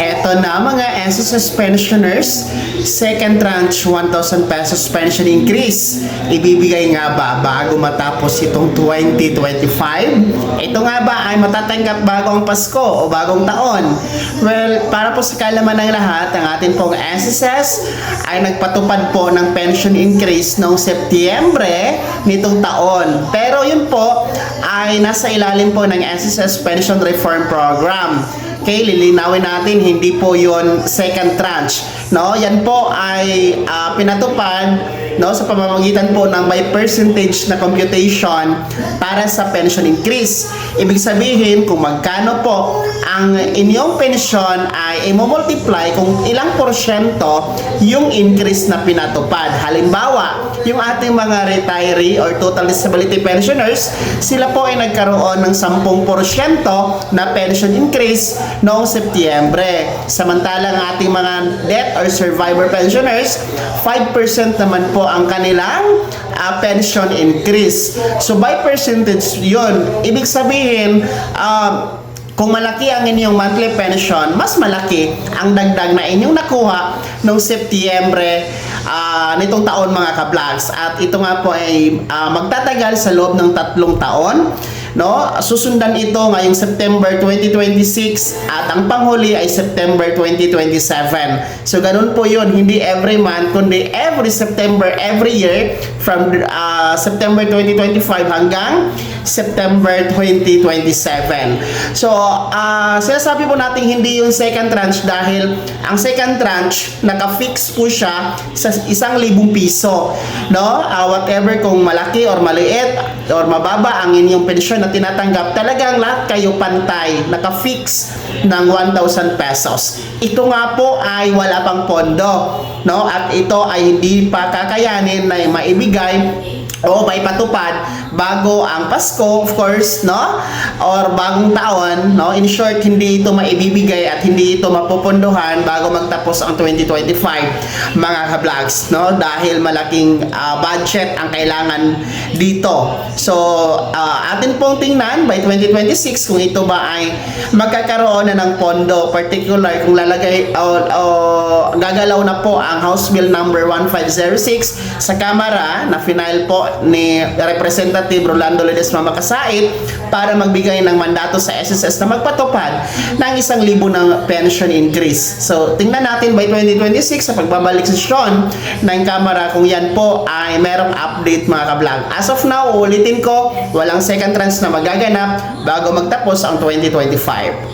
Eto na mga SSS pensioners, second tranche 1,000 pesos pension increase. Ibibigay nga ba bago matapos itong 2025? Ito nga ba ay matatanggap bago ang Pasko o bagong taon? Well, para po sa kaalaman ng lahat, ang atin pong SSS ay nagpatupad po ng pension increase noong Setyembre nitong taon. Pero yun po ay nasa ilalim po ng SSS Pension Reform Program. Okay, lilinawin natin, hindi po yon second tranche. No, yan po ay pinatupad sa pamamagitan po ng by percentage na computation para sa pension increase. Ibig sabihin, kung magkano po ang inyong pension ay i-multiply kung ilang porsyento yung increase na pinatupad. Halimbawa, yung ating mga retiree or total disability pensioners, sila po ay nagkaroon ng 10% na pension increase noong Setyembre. Samantalang ating mga death or survivor pensioners, 5% naman po ang kanilang pension increase. So by percentage yun, ibig sabihin, kung malaki ang inyong monthly pension, mas malaki ang dagdag na inyong nakuha noong Setyembre nitong taon mga ka-vlogs. At ito nga po ay magtatagal sa loob ng 3 taon. No? Susundan ito ngayong September 2026 at ang panghuli ay September 2027. So ganun po yun, hindi every month kundi every September, every year from September 2025 hanggang September 2027. So sinasabi po natin hindi yung second tranche dahil ang second tranche naka-fix po siya sa 1,000 piso. No? Whatever kung malaki or maliit or mababa ang inyong pensyon na tinatanggap, talagang lahat kayo pantay, naka-fix ng 1,000 pesos. Ito nga po ay wala pang pondo, no? At ito ay hindi pa kakayanin na maibigay o may patupad bago ang Pasko, of course, no? Or bagong taon, no? In short, hindi ito maibibigay at hindi ito mapupunduhan bago magtapos ang 2025, mga ka-vlogs, no? Dahil malaking budget ang kailangan dito. So, atin pong tingnan by 2026 kung ito ba ay magkakaroon na ng pondo, particular kung lalagay o gagalaw na po ang House Bill number 1506 sa Kamara na final po ni Representative Rolando Ledesma Makasait para magbigay ng mandato sa SSS na magpatupad ng 1,000 ng pension increase. So, tingnan natin by 2026 sa pagbabalik sesyon ng Kamara kung yan po ay merong update mga ka-vlog. As of now, ulitin ko, walang second tranche na magaganap bago magtapos ang 2025.